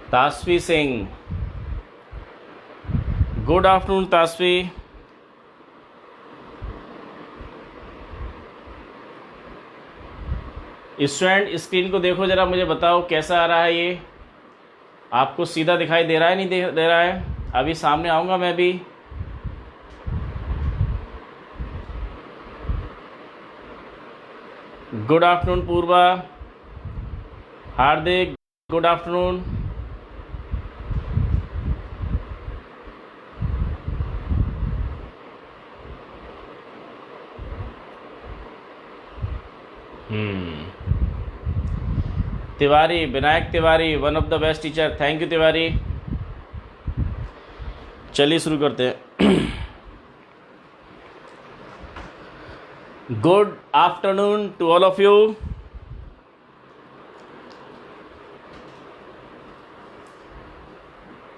तासवी Singh, good afternoon Tasvi. Student screen को देखो जरा, मुझे बताओ कैसा आ रहा है ये। आपको सीधा दिखाई दे रहा है, नहीं दे रहा है? अभी सामने आऊँगा मैं भी। Good afternoon Purva, Hardik good afternoon. Tiwari, Vinayak Tiwari, one of the best teacher, thank you Tiwari. चलिए शुरू करते हैं। Good afternoon to all of you.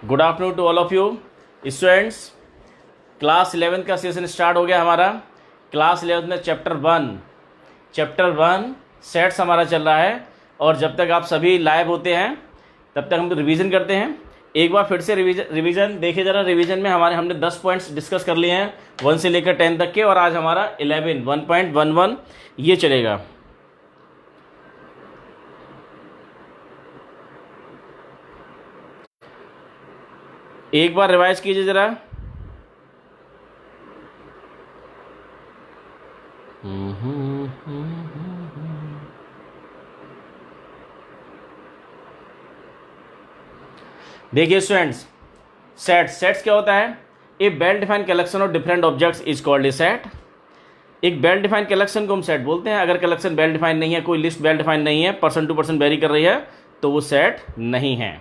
Good afternoon to all of you students. Class 11 का सेशन स्टार्ट हो गया हमारा। क्लास 11 में चैप्टर वन सेट्स हमारा चल रहा है, और जब तक आप सभी लाइव होते हैं तब तक हम रिवीजन करते हैं। एक बार फिर से रिवीजन देखिए जरा। रिवीजन में हमने 10 पॉइंट्स डिस्कस कर लिए हैं 1 से लेकर 10 तक के, और आज हमारा 1.11 ये चलेगा। एक बार रिवाइज कीजिए जरा। देखिए स्टूडेंट्स, सेट्स क्या होता है? A well defined collection of different objects is called a set. एक वेल डिफाइंड कलेक्शन को हम सेट बोलते हैं। अगर कलेक्शन वेल डिफाइंड नहीं है, कोई लिस्ट वेल डिफाइंड नहीं है, पर्सन टू पर्सन वेरी कर रही है, तो वो सेट नहीं है।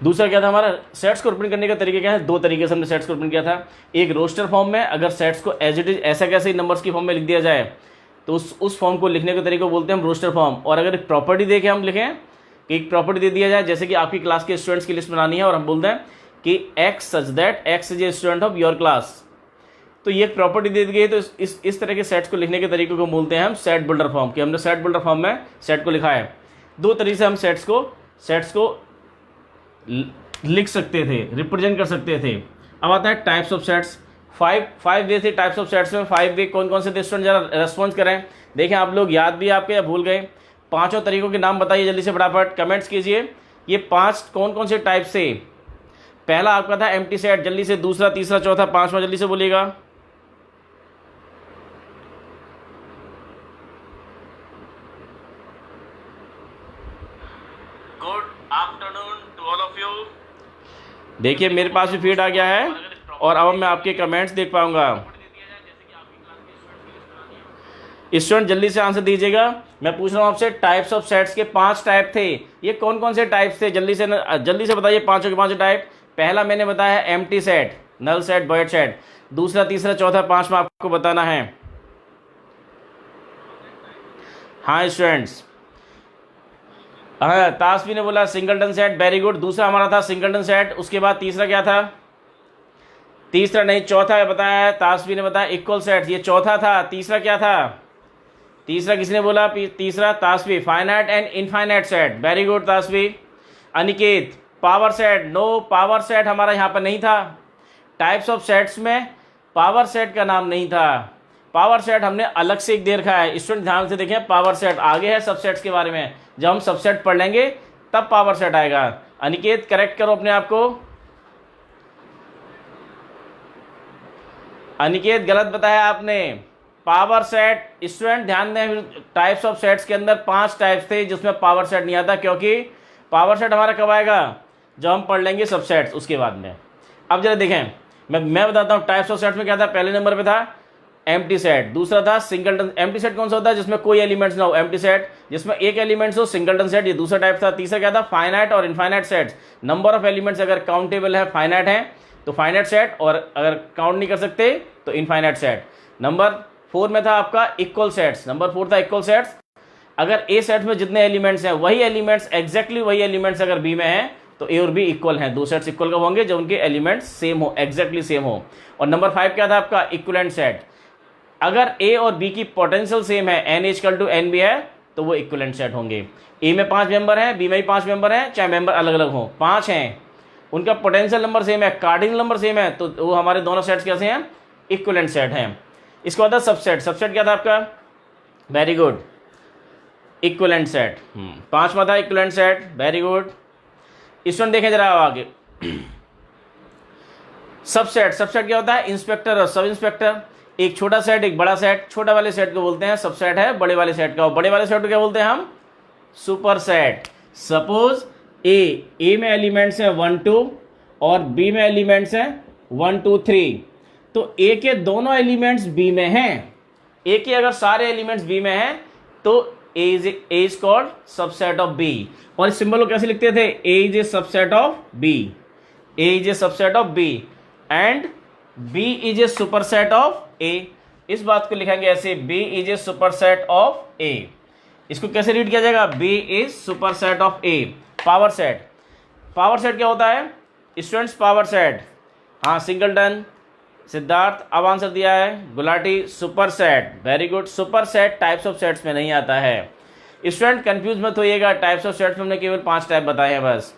दूसरा क्या था हमारा? सेट्स को रिप्रेजेंट करने का तरीका क्या है? 2 तरीके से हमने सेट्स को रिप्रेजेंट किया था। एक रोस्टर फॉर्म में, अगर सेट्स को एज इट इज ऐसा कैसे ही नंबर्स की फॉर्म में लिख दिया जाए तो उस फॉर्म को लिखने के तरीके को बोलते हैं हम रोस्टर फॉर्म। और अगर एक प्रॉपर्टी दे के हम लिखें कि एक प्रॉपर्टी दे दिया जाए, जैसे कि आपकी क्लास के स्टूडेंट्स की लिस्ट बनानी है और हम बोलते हैं कि x such that x is a student of your class, तो ये एक प्रॉपर्टी दे दी गई। तो इस तरह के सेट्स को लिखने के तरीके को बोलते हैं हम सेट बिल्डर फॉर्म, कि हमने सेट बिल्डर फॉर्म में सेट को लिखा है। 2 तरीके से हम सेट्स को लिख सकते थे, रिप्रेजेंट कर सकते थे। अब आता है टाइप्स ऑफ सेट्स। 5 वे थे टाइप्स ऑफ सेट्स में। 5 वे कौन कौन से थे स्टूडेंट? जरा रेस्पॉन्स करें। देखें आप लोग याद भी आपके या भूल गए? 5 तरीकों के नाम बताइए जल्दी से, फटाफट कमेंट्स कीजिए। ये 5 कौन कौन से टाइप से? पहला आपका था एम्प्टी सेट, जल्दी से। दूसरा, तीसरा, चौथा, 5वां जल्दी से बोलिएगा। Good afternoon to all of you. देखिए मेरे पास भी फीड आ गया है, और अब मैं आपके कमेंट्स देख पाऊंगा। स्टूडेंट जल्दी से आंसर दीजिएगा। मैं पूछ रहा हूं आपसे, टाइप्स ऑफ सेट्स के 5 टाइप थे। ये कौन कौन से टाइप थे? जल्दी से बताइए। 5 के 5 टाइप। पहला मैंने बताया empty set, null set, void set. दूसरा, तीसरा, चौथा, 5वां आपको बताना है। हाँ स्टूडेंट्स, हाँ तासवी ने बोला सिंगलटन सेट, वेरी गुड। दूसरा हमारा था सिंगलटन सेट। उसके बाद तीसरा क्या था? तीसरा नहीं, चौथा बताया तासवी ने, बताया इक्वल सेट, ये चौथा था। तीसरा क्या था? तीसरा किसने बोला? तीसरा Tasvi, finite and infinite set, very good Tasvi. Aniket, power set, no power set हमारा यहाँ पर नहीं था। टाइप्स ऑफ सेट्स में पावर सेट का नाम नहीं था। पावर सेट हमने अलग से एक दे रखा है। स्टूडेंट ध्यान से देखें, पावर सेट आगे है सबसेट्स के बारे में। जब हम सबसेट पढ़ लेंगे तब पावर सेट आएगा। अनिकेत करेक्ट करो अपने आप को। अनिकेत गलत बताया आपने। पावर सेट, स्टूडेंट ध्यान दें, टाइप्स ऑफ सेट्स के अंदर 5 टाइप्स थे जिसमें पावर सेट नहीं आता, क्योंकि पावर सेट हमारा कब आएगा? जब हम पढ़ लेंगे सबसेट्स उसके बाद में। अब जरा देखें, मैं बताता हूँ टाइप्स ऑफ सेट्स में क्या था। पहले नंबर पे था एम्प्टी सेट, दूसरा था सिंगलटन। एम्प्टी सेट कौन सा होता है? जिसमें कोई एलिमेंट्स ना हो, एम्प्टी सेट। जिसमें एक एलिमेंट्स हो, सिंगलटन सेट, ये दूसरा टाइप था। तीसरा क्या था? फाइनाइट और infinite sets. Number of elements अगर काउंटेबल है, फाइनाइट है, तो फाइनाइट सेट, और अगर काउंट नहीं कर सकते तो इनफाइनाइट सेट। नंबर 4 में था आपका इक्वल सेट्स। नंबर 4 था इक्वल सेट्स। अगर ए सेट में जितने एलिमेंट्स हैं वही एलिमेंट्स, एग्जैक्टली वही एलिमेंट्स अगर बी में हैं तो ए और बी इक्वल हैं। 2 सेट्स इक्वल कब होंगे? जब उनके एलिमेंट्स सेम हो, एग्जैक्टली सेम हो। और नंबर 5 क्या था आपका? Equivalent set. अगर ए और बी की पोटेंशियल सेम है, n equal to n B है, तो वो इक्विवेलेंट सेट होंगे। ए में 5 मेंबर हैं, बी में भी 5 मेंबर हैं, चाहे मेंबर अलग अलग हों, 5 हैं, उनका पोटेंशियल नंबर सेम है, कार्डिनल नंबर सेम है, तो वो हमारे दोनों सेट्स कैसे हैं, इक्विवेलेंट सेट हैं। इसके बाद सबसेट, सबसेट क्या था आपका, वेरी गुड, इक्विवेलेंट सेट। 5वां था equivalent set, very good. Student देखें जरा आगे, सबसेट, सबसेट क्या होता है, इंस्पेक्टर और सब इंस्पेक्टर, एक छोटा सेट एक बड़ा सेट, छोटा वाले सेट को बोलते हैं सबसेट है बड़े वाले सेट का, और बड़े वाले सेट को क्या बोलते हैं हम, सुपर सेट। सपोज ए में एलिमेंट्स हैं 1 2 और बी में एलिमेंट्स हैं 1 2 3, तो ए के दोनों एलिमेंट्स बी में हैं, ए के अगर सारे एलिमेंट्स बी में हैं तो A is called subset of B. और इस सिंबल को कैसे लिखते थे, A is a subset of B, A is a subset of B and B is a superset of A. इस बात को लिखेंगे ऐसे, B is a superset of A. इसको कैसे रीड किया जाएगा, B is superset of A. Power set, power set क्या होता है स्टूडेंट्स, पावर सेट, हाँ सिंगलटन, सिद्धार्थ अब आंसर दिया है, Gulati, super set, very good. Super set types of sets में नहीं आता है स्टूडेंट, कंफ्यूज मत होइएगा, टाइप्स ऑफ सेट्स में हमने केवल 5 टाइप बताए हैं बस।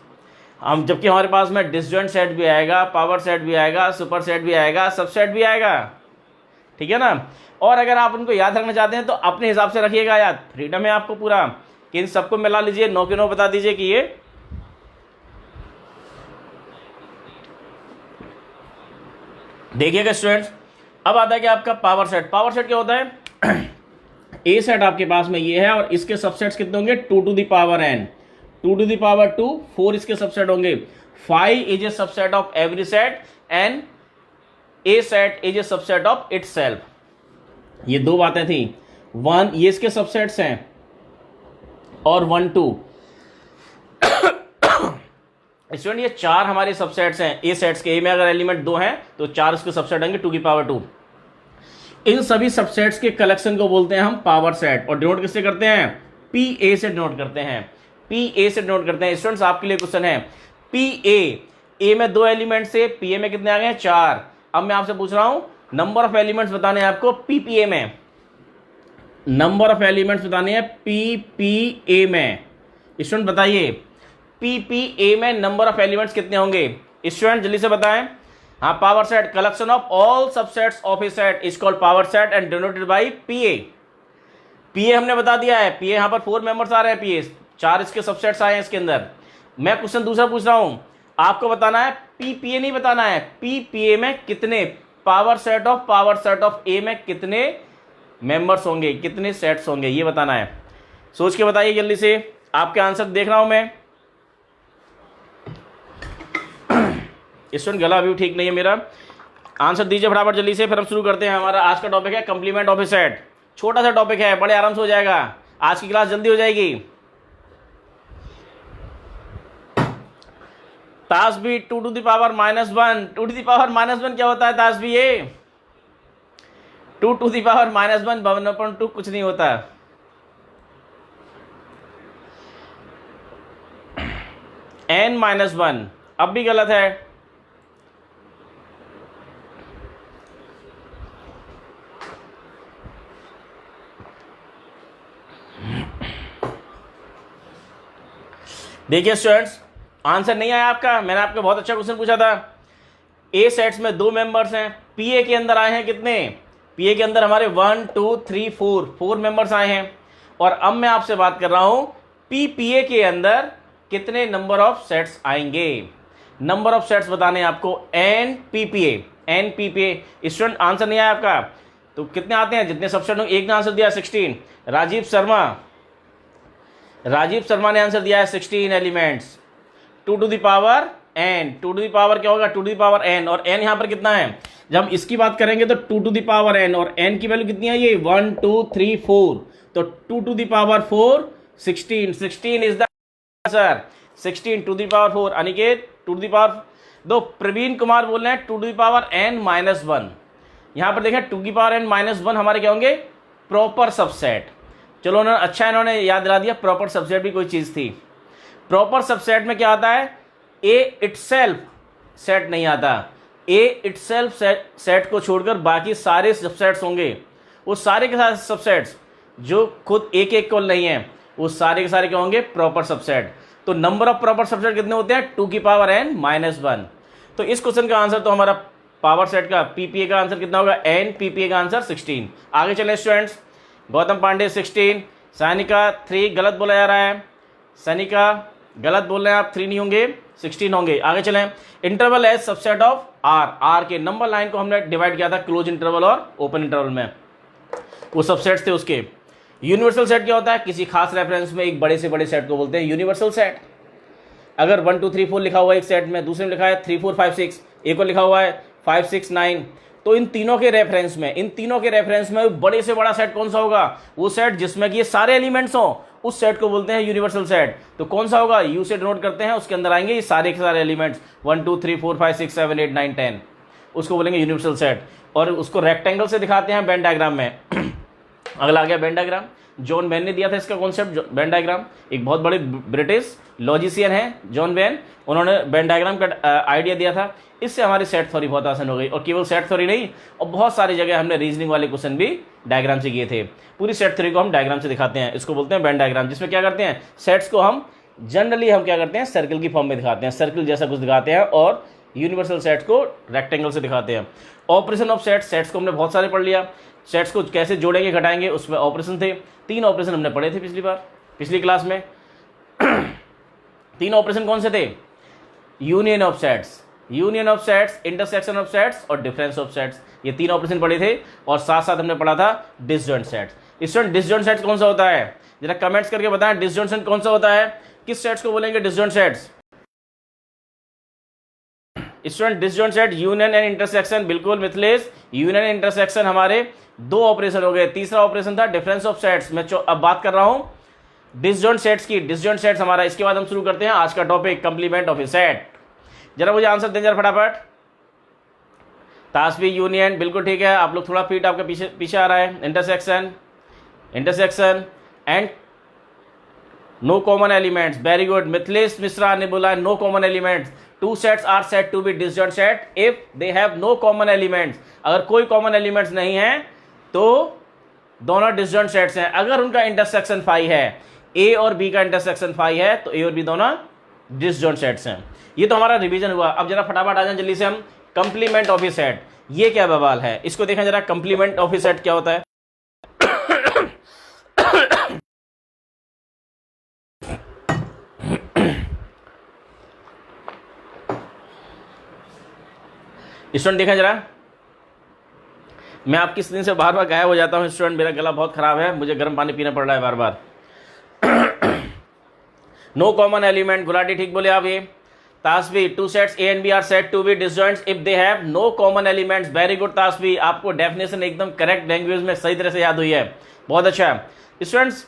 हम जबकि हमारे पास में डिसजॉइंट सेट भी आएगा, पावर सेट भी आएगा, सुपर सेट भी आएगा, सबसेट भी आएगा, ठीक है ना। और अगर आप उनको याद रखना चाहते हैं तो अपने हिसाब से रखिएगा याद, फ्रीडम है आपको पूरा, कि इन सबको मिला लीजिए, 9 के 9 बता दीजिए कि ये देखिएगा स्टूडेंट्स। अब आता है कि आपका पावर सेट, पावर सेट क्या होता है ए सेट आपके पास में ये है और इसके सबसेट्स कितने होंगे, 2 to the power n, 2 to the power 2, 4 इसके सबसेट होंगे, 5 is a subset of every set and a set is a subset of itself. ये 2 बातें थी, 1 ये इसके सबसेट्स हैं और 1 2 स्टूडेंट ये 4 हमारे सबसेट्स हैं ए सेट्स के। ए में अगर एलिमेंट 2 हैं तो 4 इसके सबसेट होंगे 2 की पावर 2। इन सभी सबसेट्स के कलेक्शन को बोलते हैं हम पावर सेट, और डिनोट किससे करते हैं, पी ए से डिनोट करते हैं, पी ए से डिनोट करते हैं। स्टूडेंट्स आपके लिए क्वेश्चन है, पी ए में 2 एलिमेंट से पी ए में कितने आ गए, 4। अब मैं आपसे पूछ रहा हूं नंबर ऑफ एलिमेंट्स बताने हैं आपको पीपीए में, नंबर ऑफ एलिमेंट्स बताने हैं पीपीए में। स्टूडेंट बताइए पीपीए में नंबर ऑफ एलिमेंट्स कितने होंगे, स्टूडेंट जल्दी से बताएं। हाँ, power set, collection of all subsets of a set is called power set and denoted by P A. P A हमने बता दिया है, पीए यहां पर 4 मेंबर्स आ रहे हैं, पीए 4 इसके सबसेट्स आए हैं इसके अंदर। मैं क्वेश्चन दूसरा पूछ रहा हूं, आपको बताना है पीपीए नहीं बताना है, पीपीए में कितने पावर सेट ऑफ ए में कितने मेंबर्स होंगे, कितने सेट्स होंगे, ये बताना है। सोच के बताइए जल्दी से, आपके आंसर देख रहा हूं मैं। स्टूडेंट गला भी ठीक नहीं है मेरा, आंसर दीजिए फटाफट जल्दी से, फिर हम शुरू करते हैं। हमारा आज का टॉपिक है कंप्लीमेंट ऑफ ए सेट। छोटा सा टॉपिक है, बड़े आराम से हो जाएगा, आज की क्लास जल्दी हो जाएगी। तासबी 2 to the power -1, 2 to the power -1 क्या होता है तासबी, ये 2 टू द पावर -1 1/2 कुछ नहीं होता। n-1 अब भी गलत है, देखिए स्टूडेंट्स आंसर नहीं आया आपका, मैंने आपको बहुत अच्छा क्वेश्चन पूछा था। ए सेट्स में 2 मेंबर्स हैं, पीए के अंदर आए हैं कितने, पीए के अंदर हमारे 1 2 3 4 मेंबर्स आए हैं। और अब मैं आपसे बात कर रहा हूं पीपीए के अंदर कितने नंबर ऑफ सेट्स आएंगे, नंबर ऑफ सेट्स बताने हैं आपको, एन पीपीए। स्टूडेंट आंसर नहीं आया आपका, तो कितने आते हैं, जितने सबसेट होंगे। एक ने आंसर दिया 16, राजीव शर्मा ने आंसर दिया है 16 elements, 2 to the power n, 2 to the power क्या होगा, 2 टू द पावर n, और n यहां पर कितना है, जब हम इसकी बात करेंगे तो 2 टू द पावर n, और n की वैल्यू कितनी है, ये 1 2 3 4, तो 2 to the power 4 16 is the answer, 16 to the power 4। Aniket 2 to the power 2, Praveen Kumar बोल रहे हैं 2 टू द पावर n-1। यहां पर देखें 2 की पावर n-1 हमारे क्या होंगे, प्रॉपर सबसेट। चलो उन्होंने अच्छा इन्होंने याद दिला दिया, प्रॉपर सबसेट भी कोई चीज थी। प्रॉपर सबसेट में क्या आता है, ए इटसेल्फ सेट नहीं आता, ए इटसेल्फ सेट को छोड़कर बाकी सारे सबसेट्स होंगे, वो सारे के सारे सबसेट्स जो खुद एक एक को नहीं है, वो सारे के सारे क्या होंगे, प्रॉपर सबसेट। तो नंबर ऑफ प्रॉपर सबसेट कितने होते हैं, 2 की पावर n-1। तो इस क्वेश्चन का आंसर तो हमारा पावर सेट का पीपीए का आंसर कितना होगा, n, पीपीए का आंसर 16। आगे चले स्टूडेंट्स, गौतम पांडे 16, सानिका 3 गलत बोला जा रहा है, सनिका गलत बोल रहे हैं आप, 3 नहीं होंगे 16 होंगे। आगे चलें, interval as subset of R के नंबर लाइन को हमने डिवाइड किया था क्लोज इंटरवल और ओपन इंटरवल में, वो सबसेट्स थे उसके। यूनिवर्सल सेट क्या होता है, किसी खास रेफरेंस में एक बड़े से बड़े सेट को बोलते हैं यूनिवर्सल सेट। अगर 1 2 3 4 लिखा हुआ है एक सेट में, दूसरे में लिखा है 3 4 5 6, एक और लिखा हुआ है 5 6 9, तो इन तीनों के रेफरेंस में बड़े से बड़ा सेट कौन सा होगा, वो सेट जिसमें कि ये सारे एलिमेंट्स हों, उस सेट को बोलते हैं यूनिवर्सल सेट। तो कौन सा होगा, यू से डिनोट करते हैं, उसके अंदर आएंगे ये सारे के सारे एलिमेंट्स 1 2 3 4 5 6 7 8 9 10, उसको बोलेंगे यूनिवर्सल सेट। और उसको रेक्टेंगल से दिखाते हैं वेन डायग्राम में। अगला आ गया वेन डायग्राम, जॉन वेन ने दिया था इसका कॉन्सेप्ट, वेन डायग्राम। एक बहुत बड़े ब्रिटिश लॉजिशियन हैं जॉन वेन, उन्होंने वेन डायग्राम का आइडिया दिया था। इससे हमारी सेट थ्योरी बहुत आसान हो गई, और केवल सेट थ्योरी नहीं, और बहुत सारी जगह हमने रीजनिंग वाले क्वेश्चन भी डायग्राम से किए थे। पूरी सेट थ्योरी को हम डायग्राम से दिखाते हैं, इसको बोलते हैं वेन डायग्राम, जिसमें क्या करते हैं, सेट्स को हम जनरली हम क्या करते हैं, सर्कल की फॉर्म में दिखाते हैं, सर्कल जैसा कुछ दिखाते हैं, और यूनिवर्सल सेट्स को रेक्टेंगल से दिखाते हैं। ऑपरेशन ऑफ सेट्स, सेट्स को हमने बहुत सारे पढ़ लिया, सेट्स को कैसे जोड़ेंगे घटाएंगे उसमें ऑपरेशन थे, 3 ऑपरेशन हमने पढ़े थे पिछली क्लास में। 3 ऑपरेशन कौन से थे, union of sets, intersection of sets और डिफरेंस ऑफ सेट्स, ये 3 ऑपरेशन पढ़े थे। और साथ साथ हमने पढ़ा था disjoint sets. Student disjoint sets कौन सा होता है, जरा कमेंट्स करके बताएं, डिसजॉइंट सेट कौन सा होता है, किस सेट्स को बोलेंगे disjoint sets. Student disjoint set union and intersection, बिल्कुल मिथिलेश, यूनियन एंड इंटरसेक्शन हमारे 2 ऑपरेशन हो गए। तीसरा ऑपरेशन था डिफरेंस ऑफ सेट्स। मैं अब बात कर रहा हूं डिसजॉइंट सेट्स की, डिसजॉइंट सेट्स हमारा। इसके बाद हम शुरू करते हैं आज का topic, complement of a set. जरा मुझे आंसर दें जरा फटाफट। तासवी यूनियन, बिल्कुल ठीक है, आप लोग थोड़ा फीट आपका पीछे आ रहा है। Intersection and no common elements, very good. Mithilesh Mishra ने बोला no common elements. 2 sets are said to be disjoint set if they have no common elements. अगर कोई कॉमन एलिमेंट्स नहीं है तो दोनों डिसजॉइंट सेट्स हैं। अगर उनका इंटरसेक्शन 5 है, ए और बी का इंटरसेक्शन 5 है, तो ए और बी दोनों डिसजॉइंट सेट्स हैं। ये तो हमारा रिवीजन हुआ। अब जरा फटाफट आ जाए जल्दी से हम, कंप्लीमेंट ऑफ ए सेट, ये क्या बवाल है, इसको देखें जरा। कंप्लीमेंट ऑफ ए सेट क्या होता है, स्टूडेंट देखें जरा। मैं आपकी स्क्रीन से बार बार गायब हो जाता हूं स्टूडेंट, मेरा गला बहुत खराब है, मुझे गर्म पानी पीना पड़ रहा है बार बार। नो कॉमन एलिमेंट, गुलाटी ठीक बोले आप। ये Tasvi, 2 sets A and B are said to be disjoints if they have no common elements. Very good Tasvi, आपको डेफिनेशन एकदम करेक्ट लैंग्वेज में सही तरह से याद हुई है, बहुत अच्छा स्टूडेंट्स।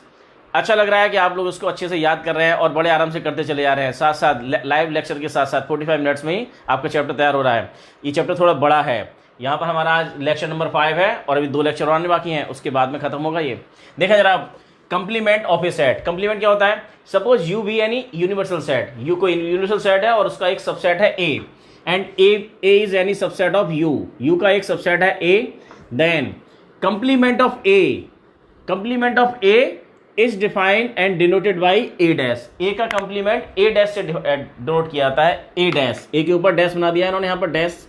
अच्छा लग रहा है कि आप लोग उसको अच्छे से याद कर रहे हैं और बड़े आराम से करते चले जा रहे हैं। साथ साथ लाइव लेक्चर के साथ साथ 45 मिनट्स में ही आपका चैप्टर तैयार हो रहा है। ये चैप्टर थोड़ा बड़ा है, यहाँ पर हमारा आज लेक्चर नंबर 5 है और अभी 2 लेक्चर आने बाकी हैं, उसके बाद में खत्म होगा ये। देखा जरा, complement of a set. Complement क्या होता है, suppose U be any universal set, U को यूनिवर्सल सेट है और उसका एक सबसेट है A, and A is any subset of U, U का एक सबसेट है A, then complement of A is defined and denoted by A dash. A का कंप्लीमेंट ए डैश से डिनोट किया जाता है, ए डैश, ए के ऊपर डैश बना दिया इन्होंने यहाँ पर डैश।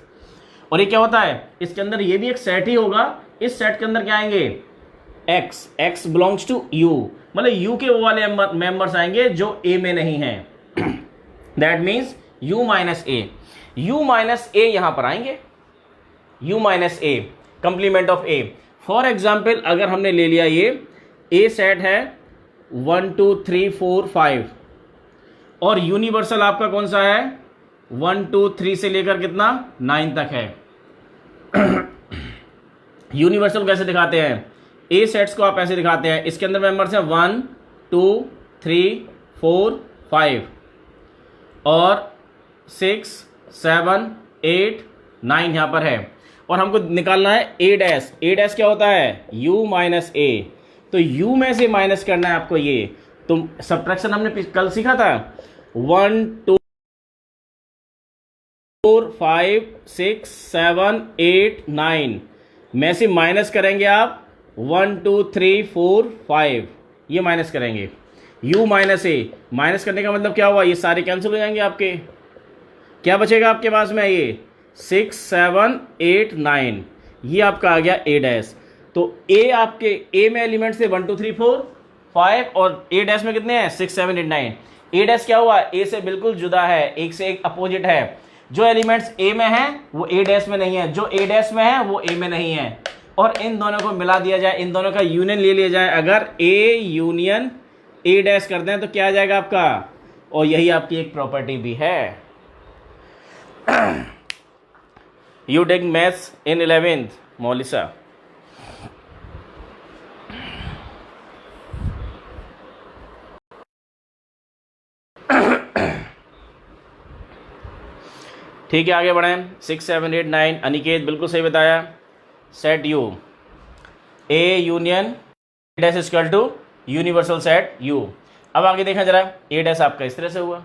और ये क्या होता है, इसके अंदर ये भी एक सेट ही होगा, इस सेट के अंदर क्या आएंगे, x बिलोंग्स टू u, मतलब u के वो वाले मेंबर्स आएंगे जो a में नहीं है। That means u minus a यहां पर आएंगे, u minus a, complement of a। For example अगर हमने ले लिया ये a सेट है 1 2 3 4 5 और यूनिवर्सल आपका कौन सा है 1 2 3 से लेकर कितना 9 तक है। यूनिवर्सल कैसे दिखाते हैं, ए सेट्स को आप ऐसे दिखाते हैं, इसके अंदर मेंबर्स हैं 1 2 3 4 5 और 6 7 8 9 यहां पर है। और हमको निकालना है ए डैश। ए डैश क्या होता है, u माइनस ए, तो u में से माइनस करना है आपको ये। तो सब्ट्रैक्शन हमने कल सीखा था 1 2 4 5 6 7 8 9 में से माइनस करेंगे आप 1 2 3 4 5, ये माइनस करेंगे। u माइनस ए, माइनस करने का मतलब क्या हुआ, ये सारे कैंसिल हो जाएंगे आपके। क्या बचेगा आपके पास में, ये 6 7 8 9, ये आपका आ गया ए डैश। तो ए आपके ए में एलिमेंट्स थे 1 2 3 4 5 और ए डैश में कितने हैं 6 7 8 9। ए डैश क्या हुआ, ए से बिल्कुल जुदा है, एक से एक अपोजिट है। जो एलिमेंट्स ए में हैं वो ए डैश में नहीं है, जो ए डैश में है वो ए में नहीं है। और इन दोनों को मिला दिया जाए, इन दोनों का यूनियन ले लिया जाए। अगर ए यूनियन ए डैश करते हैं तो क्या आ जाएगा आपका, और यही आपकी एक प्रॉपर्टी भी है। You take maths in 11th मौलिसा। ठीक है, आगे बढ़ें। 6 7 8 9, अनिकेत बिल्कुल सही बताया। Set U, A union dash equal to universal set U. अब आगे देखा जरा, ए डैश आपका इस तरह से हुआ,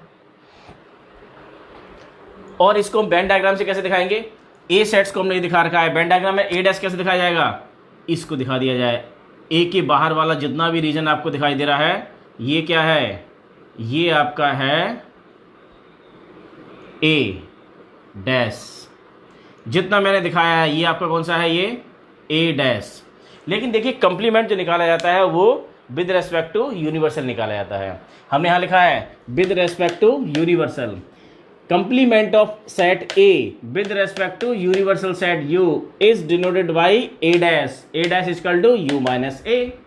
और इसको हम वेन डायग्राम से कैसे दिखाएंगे। ए सेट्स को हमने दिखा रखा है, वेन डायग्राम में ए डैश कैसे दिखाया जाएगा, इसको दिखा दिया जाए। ए के बाहर वाला जितना भी रीजन आपको दिखाई दे रहा है, ये क्या है, ये आपका है ए डैश। जितना मैंने दिखाया है ये आपका कौन सा है, ये ए डैश। लेकिन देखिए कंप्लीमेंट जो निकाला जाता है वो विद रेस्पेक्ट टू यूनिवर्सल निकाला जाता है। हमने यहाँ लिखा है with respect to universal. Complement of set A with respect to universal set U is denoted by A dash. A dash equal to U minus A.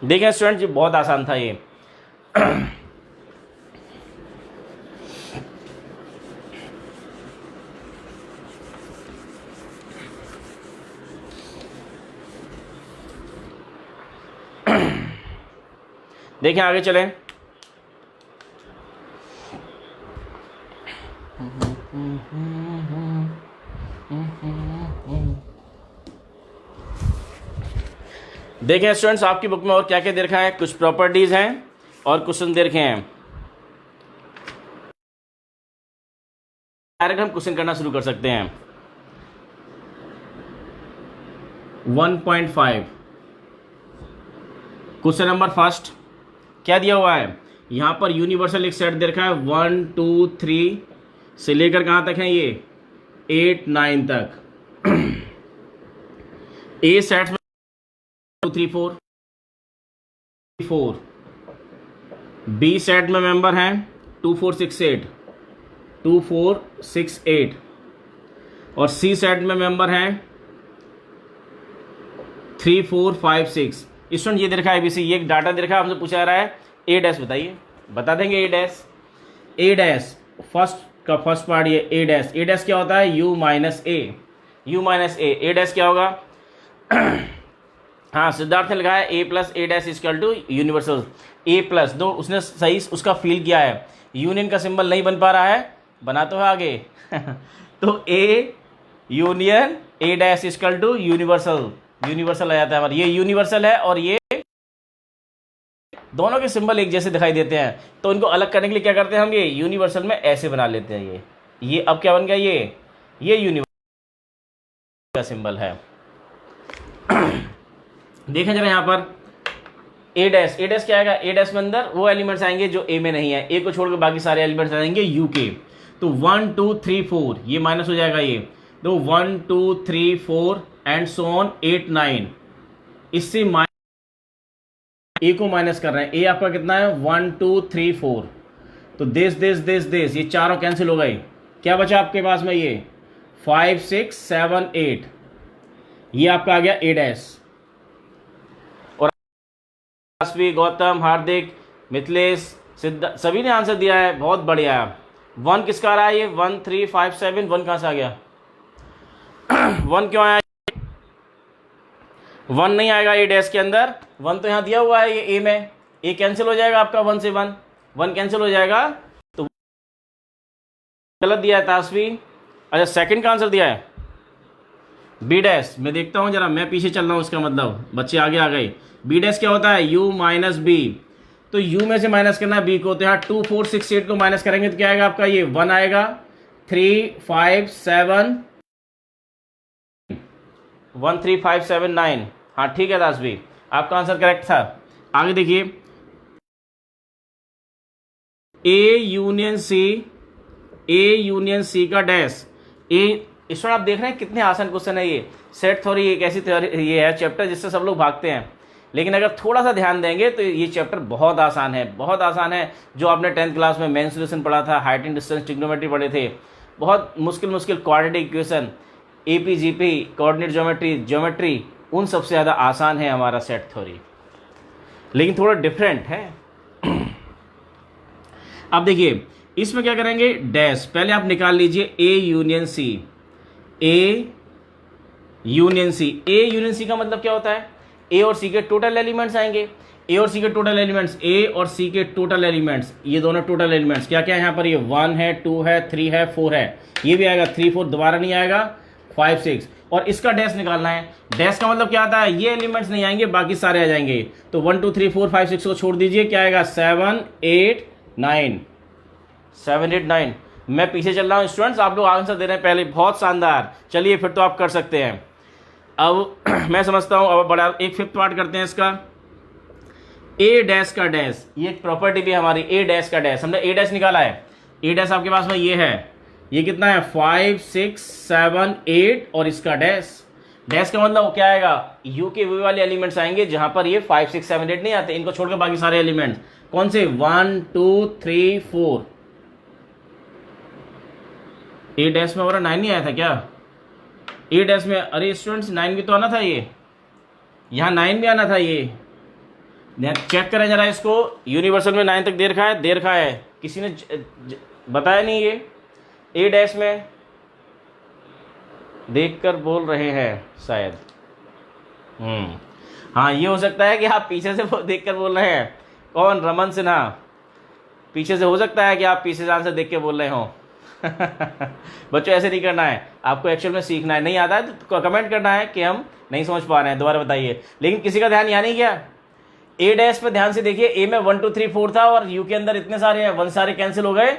देखें स्टूडेंट जी, बहुत आसान था ये। देखें आगे चलें। देखें स्टूडेंट्स, आपकी बुक में और क्या क्या दे रखा है, कुछ प्रॉपर्टीज हैं और क्वेश्चन दे रखे हैं। डायरेक्ट हम क्वेश्चन करना शुरू कर सकते हैं। 1.5 क्वेश्चन नंबर फर्स्ट क्या दिया हुआ है, यहां पर यूनिवर्सल एक सेट दे रखा है 1 2 3 से लेकर कहां तक है, ये 8 9 तक। ए सेट में 2 3 4 4, बी सेट में मेंबर हैं 2 4 6 8 2 4 6 8, और सी सेट में मेंबर हैं 3 4 5 6। स्टूडेंट ये दे रखा है एबीसी, ये एक डाटा दे रखा है, हमसे पूछा जा रहा है ए डैश बताइए, बता देंगे A dash. A dash first का फर्स्ट पार्ट, ये ए डैश। ए डैश क्या होता है, U minus A, U minus A. A dash क्या होगा, हाँ सिद्धार्थ ने लिखा है A plus A dash equal to universal. A plus दो, उसने सही उसका फील किया है, यूनियन का सिंबल नहीं बन पा रहा है, बना तो है आगे। तो A union A dash equal to universal, universal आ जाता है हमारा, ये यूनिवर्सल है और ये दोनों के सिंबल एक जैसे दिखाई देते हैं। तो इनको अलग करने के लिए क्या करते हैं हम, ये यूनिवर्सल में ऐसे बना लेते हैं। ये अब क्या बन गया, ये यूनिवर्सल का सिंबल है। देखें जरा यहाँ पर ए डैश, ए डैश क्या आएगा, ए डैश में अंदर वो एलिमेंट्स आएंगे जो ए में नहीं है, ए को छोड़कर बाकी सारे एलिमेंट्स आएंगे यू के। तो 1 2 3 4 ये माइनस हो जाएगा, ये तो 1 2 3 4 एंड सो ऑन 8 9, इससे ए को माइनस कर रहे हैं। ए आपका कितना है 1 2 3 4, तो देश ये चारों कैंसिल हो गए। क्या बचा आपके पास में, ये 5 6 7 8, ये आपका आ गया ए डैश। और गौतम, हार्दिक, मिथिलेश, सिद्धार्थ सभी ने आंसर दिया है, बहुत बढ़िया। 1 किसका आ रहा है, ये 1 3 5 7, 1 कहां से आ गया, 1 क्यों आया, 1 नहीं आएगा ए डैश के अंदर, 1 तो यहां दिया हुआ है, ये ए में, ए कैंसिल हो जाएगा आपका 1 से 1 कैंसिल हो जाएगा, तो गलत दिया है तासवी। अच्छा सेकंड का आंसर दिया है बी डैश। मैं देखता हूं जरा, मैं पीछे चल रहा हूं, इसका मतलब बच्चे आगे आ गए। बी डैश क्या होता है, यू माइनस बी, तो यू में से माइनस करना है बी को, तो यहाँ 2 4 6 8 को माइनस करेंगे तो क्या आएगा आपका, ये 1 आएगा, 3 5 7 13579। हाँ ठीक है दास भी, आपका आंसर करेक्ट था। आगे देखिए, ए यूनियन सी का डैश ए। इस पर आप देख रहे हैं कितने आसान क्वेश्चन है ये। सेट थ्योरी एक ऐसी थ्योरी ये है चैप्टर जिससे सब लोग भागते हैं, लेकिन अगर थोड़ा सा ध्यान देंगे तो ये चैप्टर बहुत आसान है, बहुत आसान है। जो आपने 10th क्लास में मेन सोल्यूशन पढ़ा था, हाइट एंड डिस्टेंस ट्रिग्नोमेट्री पढ़े थे, बहुत मुश्किल quadratic equation, AP GP, coordinate geometry, उन सबसे ज़्यादा आसान है हमारा सेट थ्योरी, लेकिन थोड़ा डिफरेंट है। अब देखिए इसमें क्या करेंगे, डैश पहले आप निकाल लीजिए A union C. A union C का मतलब क्या होता है, ए और सी के टोटल एलिमेंट्स आएंगे। ए और सी के टोटल एलिमेंट्स, ए और सी के टोटल एलिमेंट्स, ये दोनों टोटल एलिमेंट्स क्या क्या है यहाँ पर, ये 1 है, 2 है, 3 है, 4 है, ये भी आएगा 3 4, दोबारा नहीं आएगा 5 6। और इसका डैश निकालना है। डैश का मतलब क्या आता है, ये एलिमेंट्स नहीं आएंगे, बाकी सारे आ जाएंगे। तो 1 2 3 4 5 6 को छोड़ दीजिए, क्या आएगा 7 8 9। 7 8 9। मैं पीछे चल रहा हूँ स्टूडेंट्स, आप लोग आंसर दे रहे हैं पहले, बहुत शानदार। चलिए फिर तो आप कर सकते हैं। अब मैं समझता हूँ, अब बड़ा एक फिफ्थ पार्ट करते हैं इसका। ए डैश का डैश, ये एक प्रॉपर्टी भी हमारी, ए डैश का डैश। हमने ए डैश निकाला है। ए डैश आपके पास में ये है, ये कितना है 5 6 7 8, और इसका डैश। डैश का मतलब क्या आएगा, यू के वे वाले एलिमेंट्स आएंगे जहां पर ये 5 6 7 8 नहीं आते, इनको छोड़कर बाकी सारे एलिमेंट्स। कौन से, 1 2 3 4। ए डैश में हमारा 9 नहीं आया था क्या, ए डैश में, अरे स्टूडेंट्स 9 भी तो आना था, ये यहाँ 9 भी आना था। ये चेक करें जरा इसको, यूनिवर्सल में 9 तक दे रखा है, किसी ने बताया नहीं। ये ए डैश में देखकर बोल रहे हैं शायद। हाँ ये हो सकता है कि आप पीछे से देखकर बोल रहे हैं। कौन, रमन सिन्हा, पीछे से हो सकता है कि आप पीछे से आंसर देख के बोल रहे हो। बच्चों ऐसे नहीं करना है, आपको एक्चुअल में सीखना है। नहीं आता है तो कमेंट करना है कि हम नहीं समझ पा रहे हैं, दोबारा बताइए। लेकिन किसी का ध्यान यहाँ नहीं गया। ए डैश पे ध्यान से देखिए, ए में 1 2 3 4 था और यू के अंदर इतने सारे हैं, 1 सारे कैंसिल हो गए,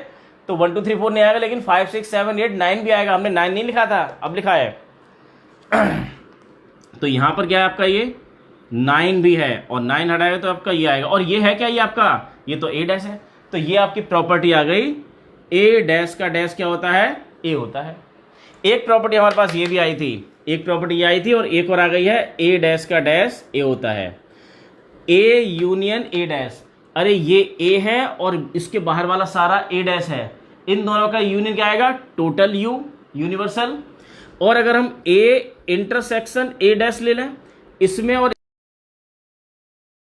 तो 1 2 3 4 नहीं आएगा, लेकिन 5 6 7 8 9 भी आएगा। हमने 9 नहीं लिखा था, अब लिखा है। तो यहां पर क्या है आपका, ये 9 भी है, और 9 हटाएगा तो आपका ये आएगा। और ये है क्या, ये आपका, ये तो ए डैश है। तो ये आपकी प्रॉपर्टी आ गई, ए डैश का डैश क्या होता है, ए होता है। एक प्रॉपर्टी हमारे पास ये भी आई थी, एक प्रॉपर्टी ये आई थी, और एक और आ गई है, ए डैश का डैश ए होता है। ए यूनियन ए डैश, अरे ये ए है और इसके बाहर वाला सारा ए डैश है, इन दोनों का यूनियन क्या आएगा, टोटल यू, यूनिवर्सल। और अगर हम ए इंटरसेक्शन ए डैश ले लें, इसमें और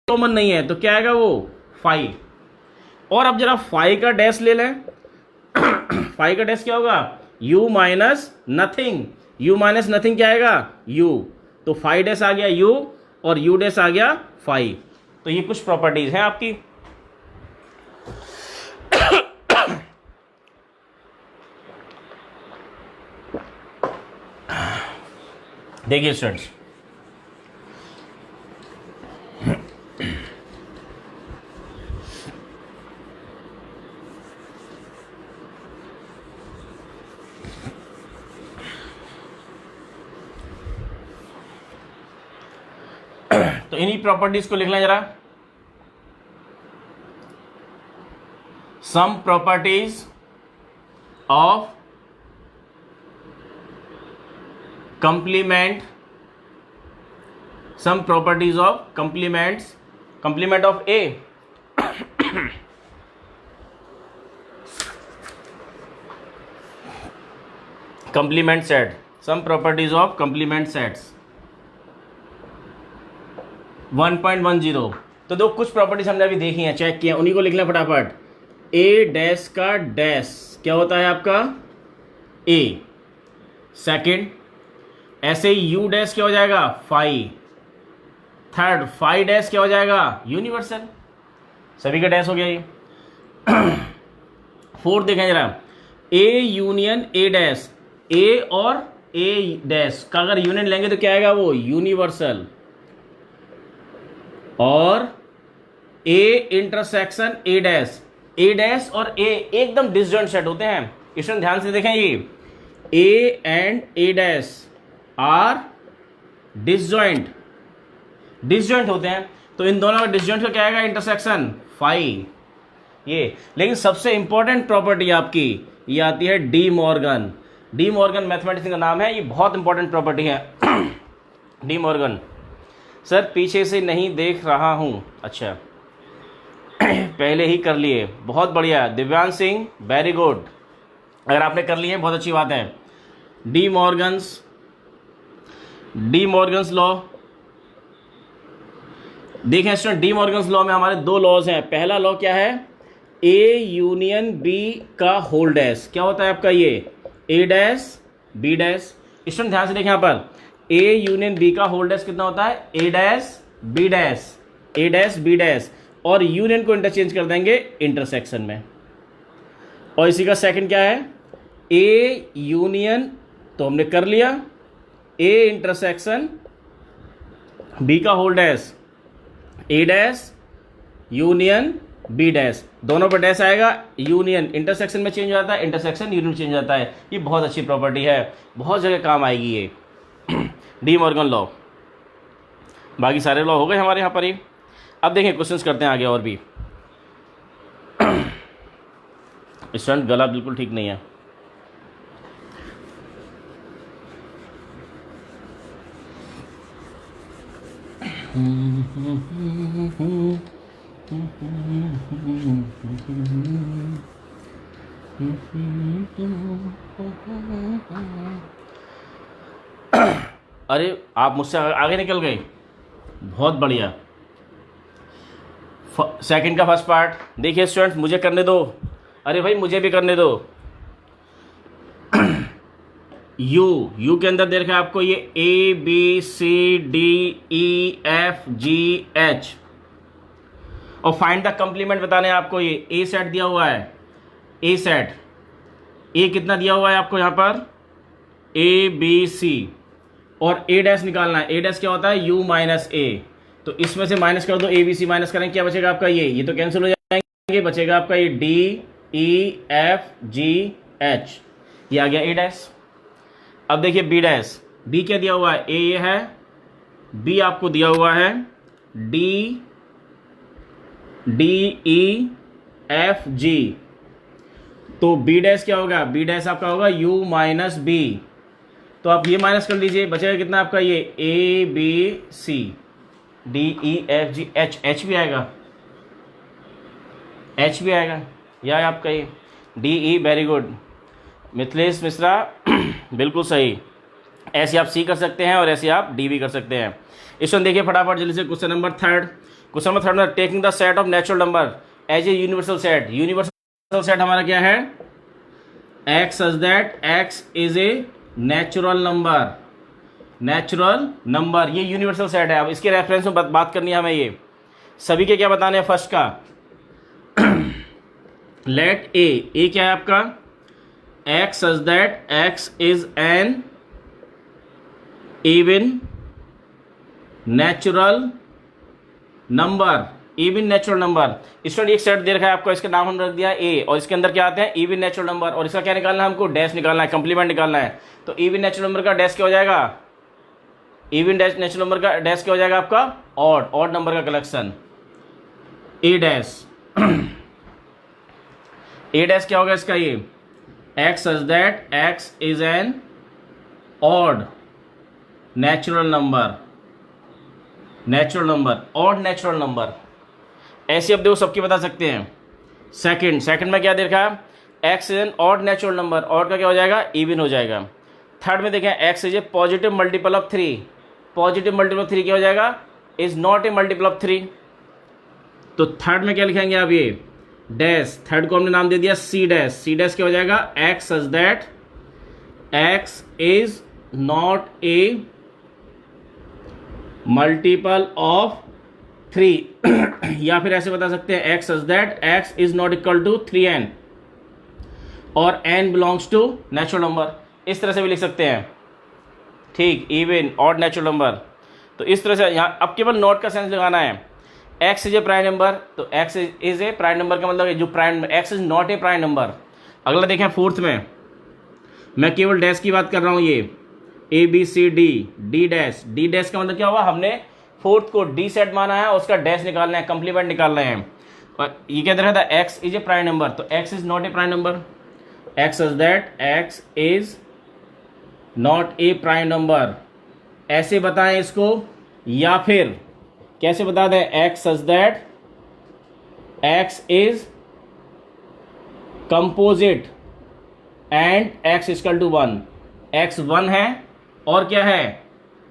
कॉमन नहीं है, तो क्या आएगा वो 5। और अब जरा 5 का डैश ले लें, 5 का डैश क्या होगा, u minus nothing. u minus nothing क्या आएगा, u। तो 5 डैश आ गया u, और u डैश आ गया 5। तो ये कुछ प्रॉपर्टीज हैं आपकी। देखिए स्टूडेंट्स, तो इन्हीं प्रॉपर्टीज को लिख लें जरा। Some properties of complement, some properties of complement of A। complement set, some properties of complement sets 1.10। तो दो कुछ प्रॉपर्टीज हमने अभी देखी हैं, चेक किया, उन्हीं को लिख लें फटाफट। ए डैश का डैश क्या होता है आपका, ए। सेकंड, ऐसे ही यू डैश क्या हो जाएगा 5। थर्ड, 5 डैश क्या हो जाएगा, यूनिवर्सल। सभी का डैश हो गया ये। फोर्थ देखें जरा, ए यूनियन ए डैश, ए और ए डैश का अगर यूनियन लेंगे तो क्या आएगा वो, यूनिवर्सल। और ए इंटरसेक्शन ए डैश और ए एकदम डिसजॉइंट सेट होते हैं। स्टूडेंट ध्यान से देखें, ये A and A dash are disjoint, disjoint होते हैं, तो इन दोनों का डिसजॉइंट का क्या आएगा, इंटरसेक्शन फाई ये। लेकिन सबसे इंपॉर्टेंट प्रॉपर्टी आपकी ये आती है De Morgan. De Morgan mathematics का नाम है, ये बहुत इंपॉर्टेंट प्रॉपर्टी है। De Morgan. सर पीछे से नहीं देख रहा हूँ, अच्छा पहले ही कर लिए, बहुत बढ़िया दिव्यांश सिंह, वेरी गुड। अगर आपने कर लिए बहुत अच्छी बात है। डी मॉर्गन्स लॉ देखें स्टूडेंट, डी मॉर्गन्स लॉ में हमारे दो लॉज हैं। पहला लॉ क्या है, ए यूनियन बी का होल डैश, क्या होता है आपका ये A dash B dash. Student ध्यान से देखें यहाँ पर, ए यूनियन बी का होल डैश कितना होता है, ए dash B dash, A dash B dash, और यूनियन को इंटरचेंज कर देंगे इंटरसेक्शन में। और इसी का सेकंड क्या है, ए यूनियन, तो हमने कर लिया, ए इंटरसेक्शन बी का whole dash, A dash union B dash, दोनों पर डैश आएगा, यूनियन इंटरसेक्शन में चेंज हो जाता है, इंटरसेक्शन यूनियन चेंज हो जाता है। ये बहुत अच्छी प्रॉपर्टी है, बहुत जगह काम आएगी ये डी मॉर्गन लॉ। बाकी सारे लॉ हो गए हमारे यहाँ पर ही। अब देखें क्वेश्चंस करते हैं आगे और भी। स्टूडेंट गला बिल्कुल ठीक नहीं है। अरे आप मुझसे आगे निकल गए, बहुत बढ़िया। सेकंड का फर्स्ट पार्ट देखिए स्टूडेंट्स, मुझे करने दो, अरे भाई मुझे भी करने दो। यू के अंदर दे रखा है आपको ये A B C D E F G H, और फाइंड द कंप्लीमेंट बताने हैं आपको। ये ए सेट दिया हुआ है, ए सेट, ए कितना दिया हुआ है आपको यहाँ पर, ए बी सी, और ए डैश निकालना है। ए डैश क्या होता है, यू माइनस ए, तो इसमें से माइनस कर दो, ए बी सी माइनस करेंगे, क्या बचेगा आपका ये तो कैंसिल हो जाएंगे, बचेगा आपका ये D E F G H, ये आ गया ए डैश। अब देखिए बी डैश, बी क्या दिया हुआ है, ए ये है, बी आपको दिया हुआ है डी डी ई एफ जी, तो बी डैश क्या होगा, बी डैश आपका होगा यू माइनस बी, तो आप ये माइनस कर लीजिए, बचेगा कितना आपका ये A B C D E F G H, H भी आएगा, एच भी आएगा, यह है आपका ये D E, very good Mithilesh Mishra बिल्कुल सही। ऐसे आप सी कर सकते हैं और ऐसे आप डी भी कर सकते हैं। इसमें देखिए फटाफट जल्दी से question number third. Question number third में, taking the set of natural number as a universal set. Universal set हमारा क्या है, x such that x is a natural number, natural number, ये यूनिवर्सल सेट है। अब इसके रेफरेंस में बात करनी है हमें, ये सभी के क्या बताने हैं, फर्स्ट का लेट ए क्या है आपका, x such that x is an even natural number, even natural number. Student एक सेट दे रखा है आपको, इसका नाम हमने रख दिया ए, और इसके अंदर क्या आते हैं, इवन नेचुरल नंबर, और इसका क्या निकालना है हमको, डैश निकालना है, कंप्लीमेंट निकालना है। तो इवन नेचुरल नंबर का डैश क्या हो जाएगा, इवन नेचुरल नंबर का डैश क्या हो जाएगा आपका, ऑड नंबर का collection, A dash. A dash क्या होगा इसका, ये x such that x is an odd natural number, natural number, odd natural number. ऐसे अब देखो सबकी बता सकते हैं। सेकंड में क्या देखा, x is an odd natural number, odd का क्या हो जाएगा, इवन हो जाएगा। थर्ड में देखें, x is A positive multiple of 3, positive multiple of 3 क्या हो जाएगा, is not a multiple of 3। तो थर्ड में क्या लिखेंगे आप, ये डैश, थर्ड को हमने नाम दे दिया सी डैश, सी डैश क्या हो जाएगा, x such that x is not a multiple of 3 या फिर ऐसे बता सकते हैं, x such that x is not equal to 3n और n belongs to natural number, इस तरह से भी लिख सकते हैं। ठीक, इवन ऑड नेचुरल नंबर। तो इस तरह से यहाँ अब केवल नोट का सेंस लगाना है। X is a prime number, तो x is a prime number का मतलब जो prime, x is not a prime number. अगला देखें फोर्थ में, मैं केवल डैश की बात कर रहा हूँ, ये A B C D, D dash, D dash का मतलब क्या हुआ, हमने फोर्थ को डी सेट माना है और उसका डैश निकालना है, कंप्लीमेंट निकाल रहे हैं। और ये कहते रहता है x is a prime number, तो x is not a prime number, x is that x is not a prime number, ऐसे बताएं इसको, या फिर कैसे बता दें, x is that x is composite and x equal to 1, x 1 है और क्या है,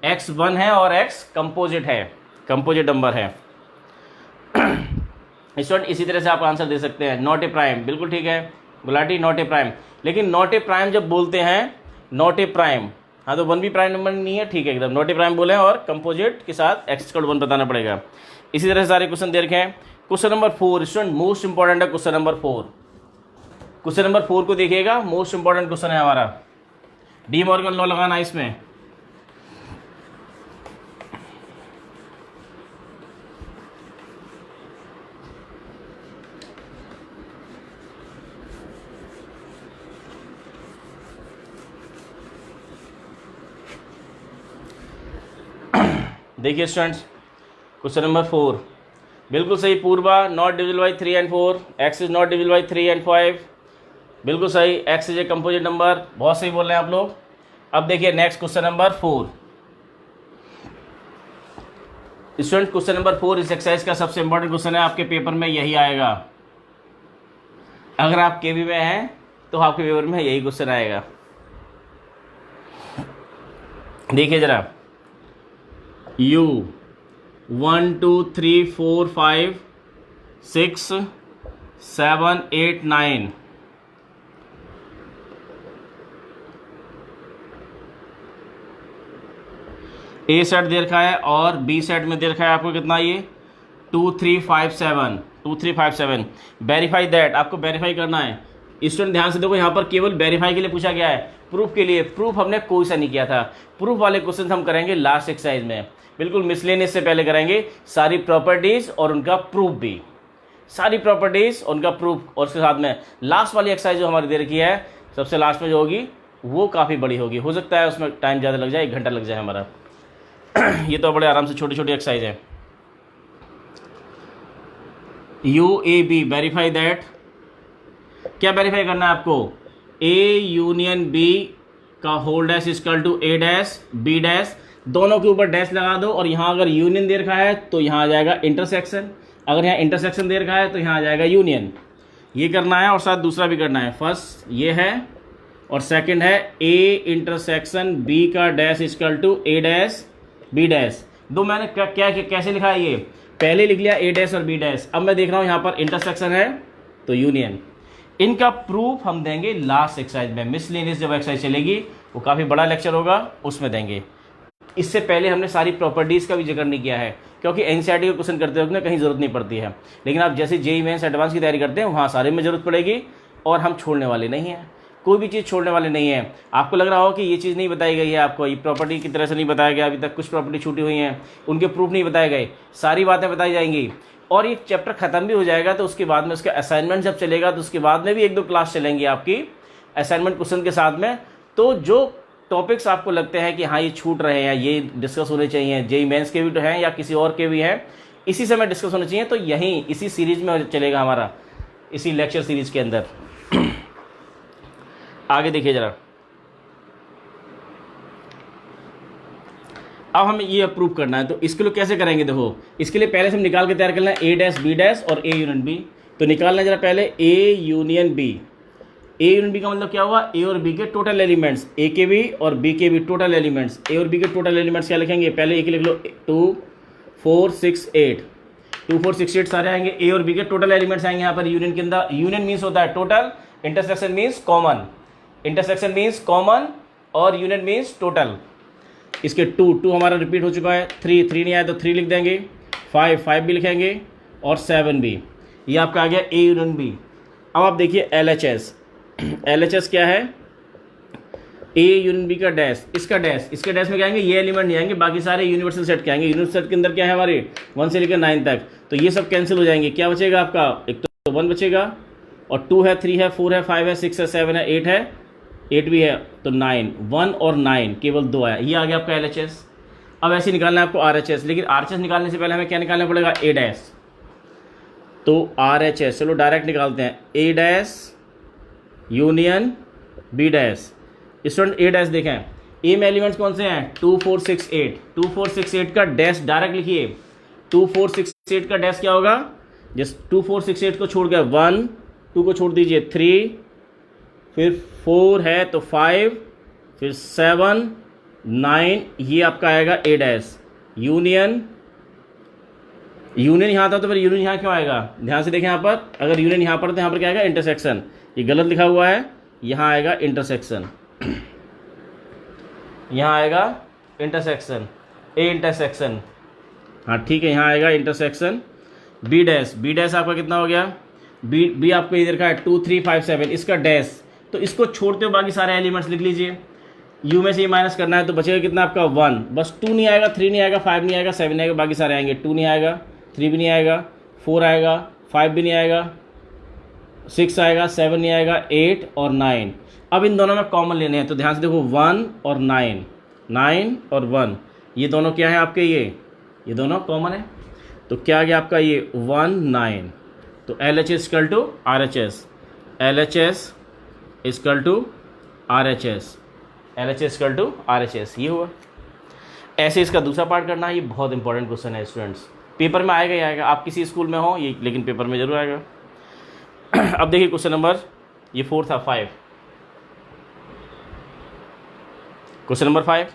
एक्स 1 है और एक्स कंपोजिट है, कंपोजिट नंबर है। स्टूडेंट इसी तरह से आप आंसर दे सकते हैं, नॉट ए प्राइम, बिल्कुल ठीक है गुलाटी, नॉट ए प्राइम। लेकिन नॉट ए प्राइम जब बोलते हैं, नॉट ए प्राइम, हाँ तो 1 भी प्राइम नंबर नहीं है, ठीक है एकदम, नॉट ए प्राइम बोले और कंपोजिट के साथ एक्स इक्वल टू 1 बताना पड़ेगा। इसी तरह से सारे क्वेश्चन दे रखे हैं। Question number 4 student most important है, क्वेश्चन नंबर 4, क्वेश्चन नंबर 4 को देखिएगा, मोस्ट इंपॉर्टेंट क्वेश्चन है हमारा, डी मॉर्गन लॉ लगाना है इसमें। देखिए स्टूडेंट्स, क्वेश्चन नंबर 4 बिल्कुल सही, Purva not divisible by 3 and 4, x is not divisible by 3 and 5, बिल्कुल सही, x is a composite number, बहुत सही बोल रहे हैं आप लोग। अब देखिए next question number 4 student, question number 4 इस एक्सरसाइज का सबसे इंपॉर्टेंट क्वेश्चन है, आपके पेपर में यही आएगा, अगर आप केवी में हैं तो आपके पेपर में यही क्वेश्चन आएगा। देखिए जरा, U 1 2 3 4 5 6 7 8 9, ए सेट दे रखा है और बी सेट में दे रखा है आपको कितना, ये 2 3 5 7, 2 3 5 7, वेरीफाई दैट, आपको वेरीफाई करना है। स्टूडेंट ध्यान से देखो, यहाँ पर केवल वेरीफाई के लिए पूछा गया है, प्रूफ के लिए, प्रूफ हमने कोई सा नहीं किया था, प्रूफ वाले क्वेश्चन हम करेंगे लास्ट एक्सरसाइज में, बिल्कुल मिसलेनियस से पहले करेंगे, सारी प्रॉपर्टीज और उनका प्रूफ भी, सारी प्रॉपर्टीज उनका प्रूफ, और उसके साथ में लास्ट वाली एक्सरसाइज जो हमारी दे रखी है, सबसे लास्ट में जो होगी वो काफ़ी बड़ी होगी, हो सकता है उसमें टाइम ज़्यादा लग जाए, 1 घंटा लग जाए हमारा। ये तो बड़े आराम से छोटी छोटी एक्सरसाइज है। UAB वेरीफाई दैट, क्या वेरीफाई करना है आपको, A यूनियन B का whole dash equal to A dash B dash, दोनों के ऊपर डैश लगा दो, और यहाँ अगर यूनियन दे रखा है तो यहाँ आ जाएगा इंटरसेक्शन, अगर यहाँ इंटरसेक्शन दे रखा है तो यहाँ आ जाएगा यूनियन, ये करना है और साथ दूसरा भी करना है। फर्स्ट ये है और सेकंड है A इंटरसेक्शन B का dash equal to A dash B dash, दो मैंने क्या कैसे लिखा है, ये पहले लिख लिया A डैश और B डैश, अब मैं देख रहा हूँ यहाँ पर इंटरसेक्शन है तो यूनियन, इनका प्रूफ हम देंगे लास्ट एक्सरसाइज में, मिसलेनियस जब एक्सरसाइज चलेगी वो काफ़ी बड़ा लेक्चर होगा उसमें देंगे। इससे पहले हमने सारी प्रॉपर्टीज़ का भी जिक्र नहीं किया है, क्योंकि एनसीईआरटी के क्वेश्चन करते वक्त कहीं ज़रूरत नहीं पड़ती है, लेकिन आप जैसे जेईई मेंस एडवांस की तैयारी करते हैं वहाँ सारे में ज़रूरत पड़ेगी, और हम छोड़ने वाले नहीं हैं, कोई भी चीज़ छोड़ने वाले नहीं है। आपको लग रहा हो कि ये चीज़ नहीं बताई गई है, आपको ये प्रॉपर्टी की तरह से नहीं बताया गया, अभी तक कुछ प्रॉपर्टी छूटी हुई हैं, उनके प्रूफ नहीं बताए गए, सारी बातें बताई जाएंगी, और ये चैप्टर ख़त्म भी हो जाएगा तो उसके बाद में उसका असाइनमेंट जब चलेगा तो उसके बाद में भी 1-2 क्लास चलेंगी आपकी असाइनमेंट क्वेश्चन के साथ में। तो जो टॉपिक्स आपको लगते हैं कि हाँ ये छूट रहे हैं, ये डिस्कस होने चाहिए, जेईई मेंस के भी तो हैं या किसी और के भी हैं, इसी समय डिस्कस होने चाहिए, तो यहीं इसी सीरीज में चलेगा हमारा, इसी लेक्चर सीरीज के अंदर। आगे देखिए जरा, अब हमें ये अप्रूव करना है, तो इसके लिए कैसे करेंगे, देखो इसके लिए पहले से हम निकाल के तैयार करना है A डैश B डैश और A यूनियन B, तो निकालना है जरा पहले A union B। A union B का मतलब क्या हुआ, A और B के टोटल एलिमेंट्स, A के भी और B के भी टोटल एलिमेंट्स, A और B के टोटल एलिमेंट्स क्या लिखेंगे, पहले एक लिख लो 2 4 6 8, 2 4 6 8 सारे आएंगे, A और B के टोटल एलिमेंट्स आएंगे यहाँ पर यूनियन के अंदर। यूनियन मीन्स होता है total, intersection means common, intersection means common और यूनियन मीन्स टोटल। इसके 2 हमारा रिपीट हो चुका है, 3 नहीं आया तो 3 लिख देंगे, 5 भी लिखेंगे और 7 भी, ये आपका आ गया A यूनियन B। अब आप देखिए LHS क्या है, A यूनियन B का डैश, इसका डैश, इसके डैश में क्या आएंगे, ये एलिमेंट नहीं आएंगे, बाकी सारे यूनिवर्सल सेट के आएंगे। यूनिवर्सल सेट के अंदर क्या है हमारे 1 से लेकर 9 तक, तो ये सब कैंसिल हो जाएंगे, क्या बचेगा आपका, एक तो 1 बचेगा और 2 है, 3 है, 4 है, 5 है, 6 है, 7 है, 8 है 8 भी है तो 9, 1 और 9 केवल 2 आया, ये आ गया आपका LHS। अब ऐसे निकालना है आपको RHS, लेकिन RHS निकालने से पहले हमें क्या निकालना पड़ेगा, A डैश। तो RHS चलो डायरेक्ट निकालते हैं, A dash union B dash. Student A dash देखें, ए में एलिमेंट्स कौन से हैं, 2 4 6 8, 2 4 6 8 का डैश डायरेक्ट लिखिए। 2 4 6 8 का डैश क्या होगा, जिस 2 4 6 8 को छोड़ गया 1, 2 को छोड़ दीजिए 3, फिर 4 है तो 5, फिर 7 9, ये आपका आएगा A डैश। यूनियन यहाँ था तो फिर यूनियन यहाँ क्यों आएगा, ध्यान से देखें यहाँ पर, अगर यूनियन यहाँ पर तो यहाँ पर क्या आएगा, इंटरसेक्शन। ये गलत लिखा हुआ है, यहाँ आएगा इंटरसेक्शन, यहाँ आएगा इंटरसेक्शन, ए इंटरसेक्शन, हाँ ठीक है, यहाँ आएगा इंटरसेक्शन। बी डैश आपका कितना हो गया, बी आपको इधर का है 2 3 5 7, इसका डैश, तो इसको छोड़ते हुए बाकी सारे एलिमेंट्स लिख लीजिए। यू में से ये माइनस करना है तो बचेगा कितना आपका 1, बस 2 नहीं आएगा, 3 नहीं आएगा, 5 नहीं आएगा, 7 नहीं आएगा, बाकी सारे आएंगे। 2 नहीं आएगा, 3 भी नहीं आएगा, 4 आएगा, 5 भी नहीं आएगा, 6 आएगा, 7 नहीं आएगा, 8 और 9। अब इन दोनों में कॉमन लेने हैं तो ध्यान से देखो 1 और 9, 9 और 1, ये दोनों क्या है आपके, ये दोनों कॉमन है, तो क्या आ गया आपका ये 1 9। तो LHS equal to RHS, LHS equal to RHS, LHS equal to RHS, ये हुआ। ऐसे इसका दूसरा पार्ट करना है, ये बहुत इंपॉर्टेंट क्वेश्चन है स्टूडेंट्स, पेपर में आएगा ही आएगा, आप किसी स्कूल में हो ये, लेकिन पेपर में जरूर आएगा। अब देखिए क्वेश्चन नंबर, ये 4 था, 5, question number 5,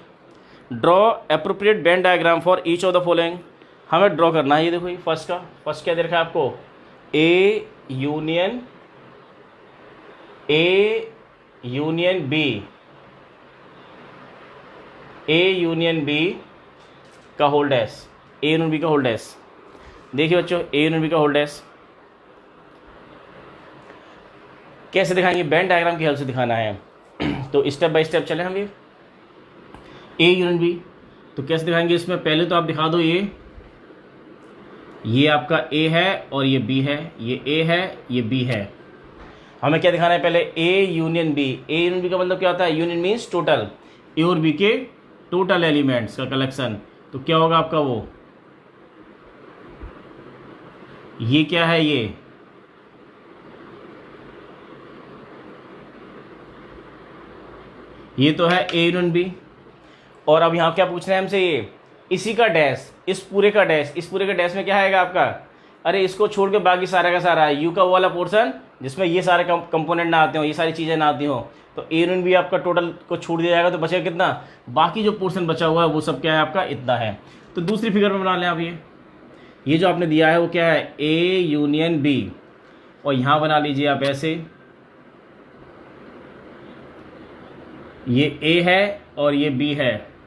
draw appropriate Venn diagram for each of the following. हमें ड्रॉ करना है, ये देखो ये फर्स्ट क्या दे रखा है आपको, A यूनियन B का whole dash, A union B का होल डैश। देखिए बच्चों, A यूनियन B का होल डैश कैसे दिखाएंगे, वेन डायग्राम की हेल्प से दिखाना है। तो स्टेप बाय स्टेप चले हम, ये A यूनियन B, तो कैसे दिखाएंगे इसमें, पहले तो आप दिखा दो ये आपका A है और ये B है, ये A है ये B है। हमें क्या दिखाना है पहले, A union B। A union B का मतलब क्या होता है, यूनियन मीन्स टोटल, A और B के टोटल एलिमेंट्स का कलेक्शन। तो क्या होगा आपका वो, ये क्या है, ये तो है A यूनियन B। और अब यहाँ क्या पूछ रहे हैं हमसे, ये इसी का डैश, इस पूरे का डैश में क्या आएगा आपका, अरे इसको छोड़ के बाकी सारा का सारा यू का वो वाला पोर्शन जिसमें ये सारे कंपोनेंट ना आते हो, ये सारी चीज़ें ना आती हो, तो A यूनियन B आपका टोटल को छोड़ दिया जाएगा, तो बचेगा कितना, बाकी जो पोर्शन बचा हुआ है वो सब क्या है आपका, इतना है। तो दूसरी फिगर में बना लें आप, ये जो आपने दिया है वो क्या है, A यूनियन B, और यहाँ बना लीजिए आप ऐसे, ये A है और ये B है,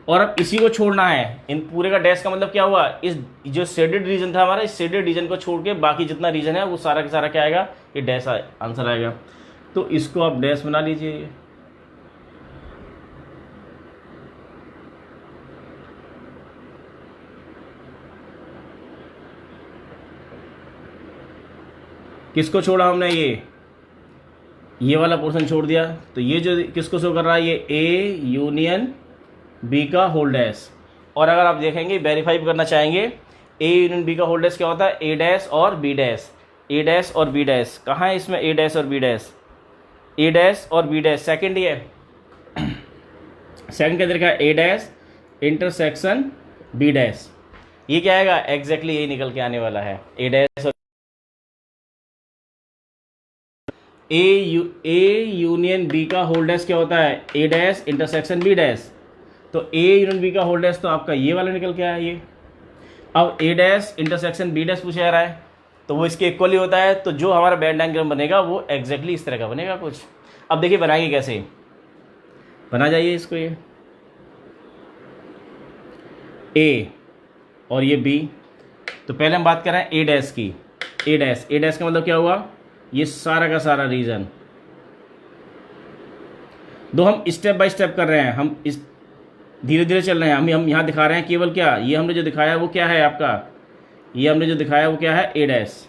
और अब इसी को छोड़ना है, इन पूरे का डैश का मतलब क्या हुआ, इस जो शेडेड रीजन था हमारा, इस शेडेड रीजन को छोड़ के बाकी जितना रीजन है वो सारा का सारा क्या आएगा, ये डैश आंसर आएगा। तो इसको आप डैश बना लीजिए, किसको छोड़ा हमने, ये वाला पोर्शन छोड़ दिया, तो ये जो किसको शो कर रहा है, ये A यूनियन B का होल डैश। और अगर आप देखेंगे वेरीफाई करना चाहेंगे, A यूनियन B का होल डैश क्या होता है, A डैश और B डैश, A डैश और B डैश, कहाँ है इसमें A डैश और B डैश, A डैश और B डैश सेकंड ही है, सेकंड क्या देखा, A dash intersection B dash, ये क्या आएगा, एग्जैक्टली यही निकल के आने वाला है, A डैश और A यूनियन B का होल डैश क्या होता है, A dash intersection B dash, तो A यूनियन B का होल डैश तो आपका ये वाला निकल के आया ये। अब A dash intersection B dash पूछा जा रहा है, तो वो इसके इक्वली होता है, तो जो हमारा वेन डायग्राम बनेगा वो एग्जैक्टली इस तरह का बनेगा कुछ। अब देखिए बनाएंगे कैसे, बना जाइए इसको, ये A और ये B, तो पहले हम बात कर रहे हैं A डैश की, A डैश का मतलब क्या हुआ, ये सारा का सारा रीजन। दो हम स्टेप बाय स्टेप कर रहे हैं, हम इस धीरे धीरे चल रहे हैं, हम यहाँ दिखा रहे हैं केवल क्या, ये हमने जो दिखाया वो क्या है आपका, ये हमने जो दिखाया वो क्या है, A डैश।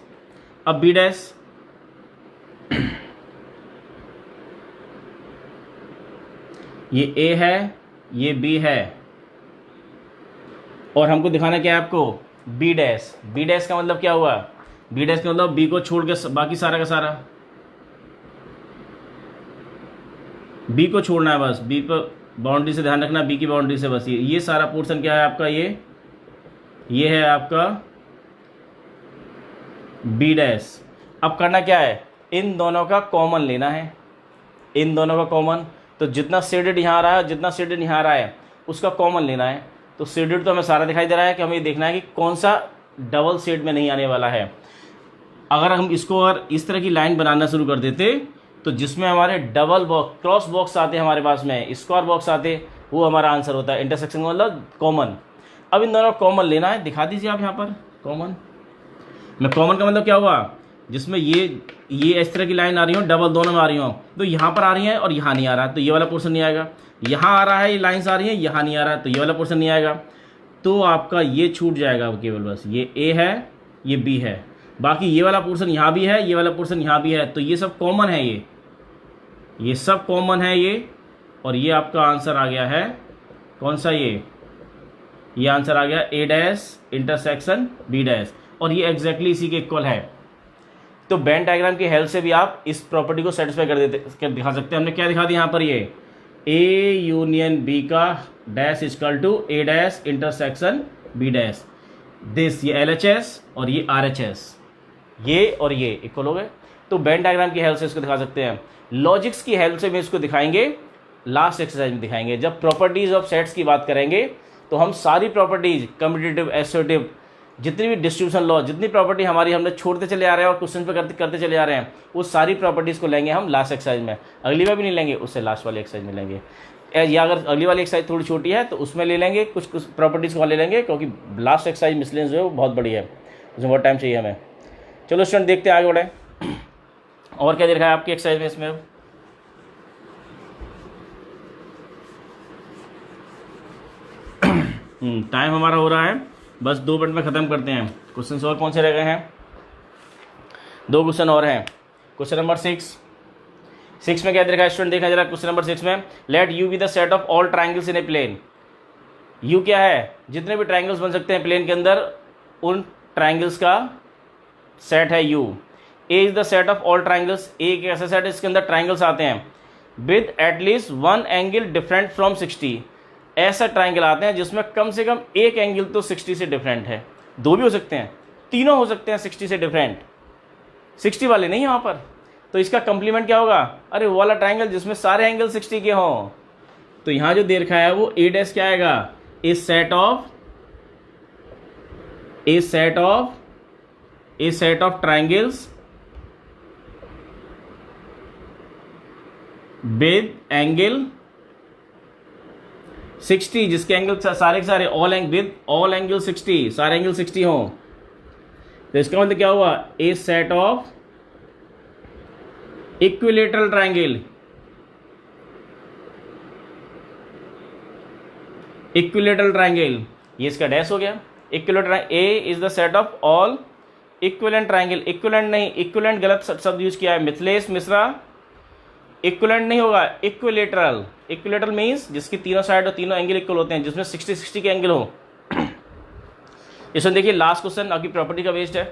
अब B डैश, ये ए है, ये बी है, और हमको दिखाना क्या है आपको, बी डैश। बी डैश का मतलब क्या हुआ, बी डैश का मतलब बी को छोड़ के बाकी सारा का सारा, बी को छोड़ना है बस, बी पर बाउंड्री से ध्यान रखना, बी की बाउंड्री से बस ये सारा पोर्शन क्या है आपका, ये है आपका बी डैश। अब करना क्या है, इन दोनों का कॉमन लेना है, इन दोनों का कॉमन। तो जितना शेडेड यहाँ आ रहा है, जितना शेडेड यहाँ आ रहा है, उसका कॉमन लेना है। तो शेडेड तो हमें सारा दिखाई दे रहा है, कि हमें देखना है कि कौन सा डबल शेड में नहीं आने वाला है। अगर हम इसको और इस तरह की लाइन बनाना शुरू कर देते, तो जिसमें हमारे डबल बॉक्स, क्रॉस बॉक्स आते हमारे पास में, स्क्वायर बॉक्स आते, वो हमारा आंसर होता है। इंटरसेक्शन मतलब कॉमन। अब इन दोनों कॉमन लेना है, दिखा दीजिए आप यहाँ पर कॉमन में। कॉमन का मतलब क्या हुआ, जिसमें ये इस तरह की लाइन आ रही हो, डबल दोनों में आ रही हो, तो यहाँ पर आ रही है और यहाँ नहीं आ रहा, तो ये वाला पोर्शन नहीं आएगा। यहाँ आ रहा है, ये लाइन्स आ रही है, यहाँ नहीं आ रहा, तो ये वाला पोर्शन नहीं आएगा। तो आपका ये छूट जाएगा केवल बस, ये ए है, ये बी है, बाकी ये वाला पोर्शन यहाँ भी है, ये वाला पोर्शन यहाँ भी है, तो ये सब कॉमन है, ये सब कॉमन है ये। और ये आपका आंसर आ गया है कौन सा, ये आंसर आ गया ए डैश इंटरसेक्शन बी डैश, और ये एग्जैक्टली इसी के इक्वल है। तो वेन डायग्राम की हेल्प से भी आप इस प्रॉपर्टी को सेटिस्फाई कर दिखा सकते हैं। हमने क्या दिखा दिया यहाँ पर, ये ए यूनियन बी का dash equal to A dash intersection B dash, this ये LHS और ये RHS, ये और ये इक्वल हो गए। तो वेन डायग्राम की हेल्प से इसको दिखा सकते हैं। लॉजिक्स की हेल्प से भी इसको दिखाएंगे, लास्ट एक्सरसाइज में दिखाएंगे। जब प्रॉपर्टीज ऑफ सेट्स की बात करेंगे तो हम सारी प्रॉपर्टीज, कम्यूटेटिव, एसोसिएटिव, जितनी भी डिस्ट्रीब्यूशन लॉ, जितनी प्रॉपर्टी हमारी हमने छोड़ते चले आ रहे हैं और क्वेश्चन पे करते चले आ रहे हैं, वो सारी प्रॉपर्टीज को लेंगे हम लास्ट एक्सरसाइज में। अगली बार भी नहीं लेंगे, उससे लास्ट वाली एक्सरसाइज में लेंगे। या अगर अगली वाली एक्सरसाइज थोड़ी छोटी है तो उसमें ले लेंगे, कुछ प्रॉपर्टीज को ले लेंगे, क्योंकि लास्ट एक्सरसाइज मिसलेनियस जो है वो बहुत बड़ी है, उसमें बहुत टाइम चाहिए हमें। चलो स्टूडेंट देखते हैं आगे बढ़े। और क्या दे रखा है आपकी एक्सरसाइज में इसमें, टाइम हमारा हो रहा है, बस 2 मिनट में ख़त्म करते हैं। क्वेश्चन और कौन से रह गए हैं, 2 क्वेश्चन और हैं। क्वेश्चन नंबर 6 में क्या दे रखा है स्टूडेंट, देखा जरा क्वेश्चन नंबर 6 में, let U be the set of all triangles in a plane. U क्या है, जितने भी ट्राइंगल्स बन सकते हैं प्लेन के अंदर, उन ट्राइंगल्स का सेट है U. A is the set of all triangles, A एक ऐसा सेट है इसके अंदर ट्राइंगल्स आते हैं with at least 1 angle different from 60। ऐसा ट्राइंगल आते हैं जिसमें कम से कम एक एंगल तो 60 से डिफरेंट है, 2 भी हो सकते हैं, 3 हो सकते हैं 60 से डिफरेंट, 60 वाले नहीं है वहाँ पर। तो इसका कंप्लीमेंट क्या होगा, अरे वो वाला ट्राइंगल जिसमें सारे एंगल 60 के हों। तो यहाँ जो दे रखा है वो ए डैश क्या आएगा, A set of triangles with angle 60, जिसके एंगल सारे के सारे ऑल एंगल 60, सारे एंगल 60 हों। तो इसका मतलब क्या हुआ, ए सेट ऑफ इक्विलेटरल ट्राइंगल, ये इसका डैश हो गया। Equilateral, A is the set of all equivalent triangle, equivalent नहीं, इक्विलेंट गलत शब्द यूज किया है मिथिलेश मिश्रा, इक्विलेंट नहीं होगा, इक्विलेटरल मीन्स जिसकी तीनों साइड और तीनों एंगल इक्वल होते हैं, जिसमें 60 के एंगल हो। इसमें देखिए लास्ट क्वेश्चन आपकी प्रॉपर्टी का वेस्ट है।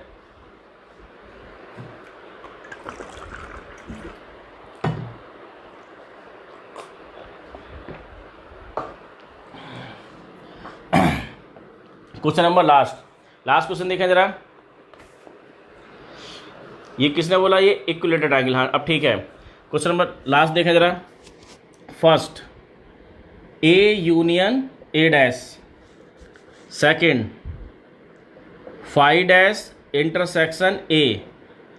क्वेश्चन नंबर लास्ट क्वेश्चन देखें जरा, ये किसने बोला, ये इक्विलेटरल ट्राइंगल। हाँ अब ठीक है, क्वेश्चन नंबर लास्ट देखें जरा। First A union A dash, second phi dash intersection A,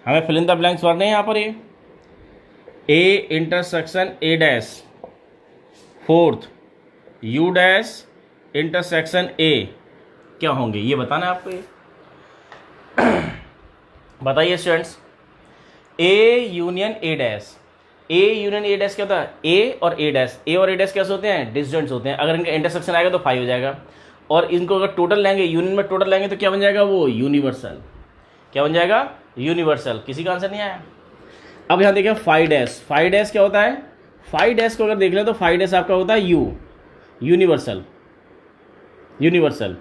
हमें फिल इन द ब्लैंक्स भरने हैं यहाँ पर, A intersection A dash, fourth U dash intersection A, क्या होंगे ये बताना है आपको। ये बताइए students, A union A dash, A union A dash क्या होता है, ए और ए डैश कैसे होते हैं, डिस्टेंस होते हैं। अगर इनका इंटरसेक्शन आएगा तो 5 हो जाएगा, और इनको अगर टोटल लेंगे, यूनियन में टोटल लेंगे तो क्या बन जाएगा, वो यूनिवर्सल। क्या बन जाएगा, यूनिवर्सल। किसी का आंसर नहीं आया। अब यहाँ देखिए फाई डैश क्या होता है, फाइव डैश को अगर देख लें तो फाइव डैश आपका होता है you, universal, universal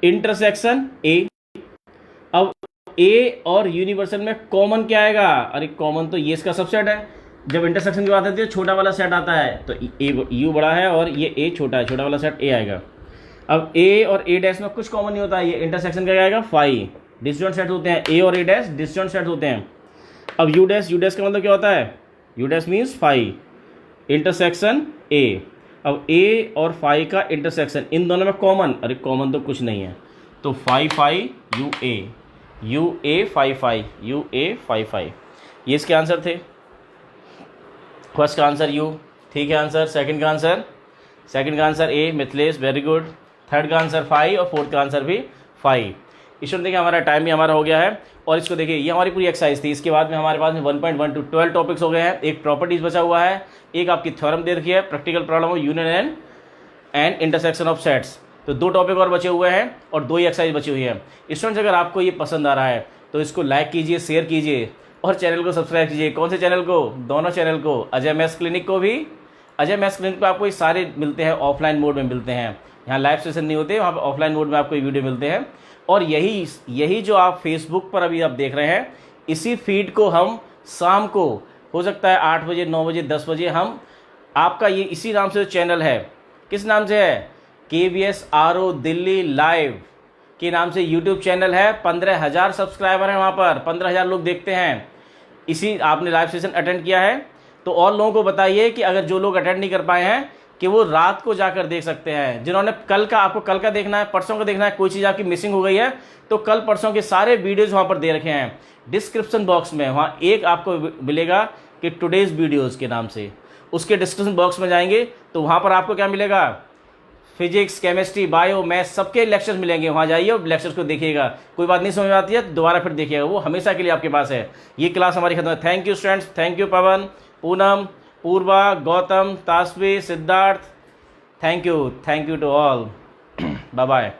intersection A. अब ए और यूनिवर्सल में कॉमन क्या आएगा? अरे कॉमन तो ये इसका सबसेट है। जब इंटरसेक्शन की बात आती है छोटा वाला सेट आता है, तो ए यू बड़ा है और ये ए छोटा है, छोटा वाला सेट ए आएगा। अब ए और ए डैश में कुछ कॉमन नहीं होता है, ये इंटरसेक्शन का क्या आएगा? फाइव। डिसजॉइंट सेट होते हैं ए और ए डैश, डिसजॉइंट सेट होते हैं। अब यू डैश का मतलब क्या होता है? You dash means five, intersection A. अब ए और फाइव का इंटरसेक्शन, इन दोनों में कॉमन, अरे कॉमन तो कुछ नहीं है, तो five five U A, U A five five, U A five five. ये इसके आंसर थे। फर्स्ट का आंसर यू, ठीक है आंसर। सेकंड का answer A, Mithilesh, very good. Third का आंसर फाइव और फोर्थ का आंसर भी फाइव। इसमें देखिए हमारा टाइम भी हमारा हो गया है। और इसको देखिए, ये हमारी पूरी एक्सरसाइज थी। इसके बाद में हमारे पास में 1.1 to 12 टॉपिक्स हो गए हैं। एक प्रॉपर्टीज बचा हुआ है, एक आपकी थ्योरम दे रखी है, प्रैक्टिकल प्रॉब्लम हो, union and intersection of sets. तो 2 टॉपिक और बचे हुए हैं और 2 ही एक्सरसाइज बची हुई है। स्टूडेंट्स अगर आपको ये पसंद आ रहा है तो इसको लाइक कीजिए, शेयर कीजिए और चैनल को सब्सक्राइब कीजिए। कौन से चैनल को? दोनों चैनल को, अजय मैथ्स क्लिनिक को भी। अजय मैथ्स क्लिनिक पर आपको ये सारे मिलते हैं, ऑफलाइन मोड में मिलते हैं। यहाँ लाइव सेशन नहीं होते, वहाँ पर ऑफलाइन मोड में आपको ये वीडियो मिलते हैं। और यही जो आप फेसबुक पर अभी आप देख रहे हैं, इसी फीड को हम शाम को, हो सकता है 8 बजे, 9 बजे, 10 बजे, हम आपका ये इसी नाम से जो चैनल है, किस नाम से है? KVS RO दिल्ली लाइव के नाम से यूट्यूब चैनल है। 15,000 सब्सक्राइबर हैं वहाँ पर, 15,000 लोग देखते हैं। इसी आपने लाइव सेशन अटेंड किया है तो और लोगों को बताइए कि अगर जो लोग अटेंड नहीं कर पाए हैं कि वो रात को जाकर देख सकते हैं। जिन्होंने आपको कल का देखना है, परसों का देखना है, कोई चीज़ आपकी मिसिंग हो गई है तो कल परसों के सारे वीडियोज़ वहाँ पर दे रखे हैं डिस्क्रिप्शन बॉक्स में। वहाँ एक आपको मिलेगा कि टुडेज़ वीडियोज़ के नाम से, उसके डिस्क्रिप्शन बॉक्स में जाएंगे तो वहाँ पर आपको क्या मिलेगा? फिजिक्स, केमिस्ट्री, बायो, मैथ सबके लेक्चर्स मिलेंगे। वहाँ जाइए और लेक्चर्स को देखिएगा। कोई बात नहीं समझ में आती है दोबारा फिर देखिएगा, वो हमेशा के लिए आपके पास है। ये क्लास हमारी खत्म है। Thank you students, thank you Pawan, Poonam, Purva, Gautam, Tasvi, Siddharth, thank you to all. Bye bye.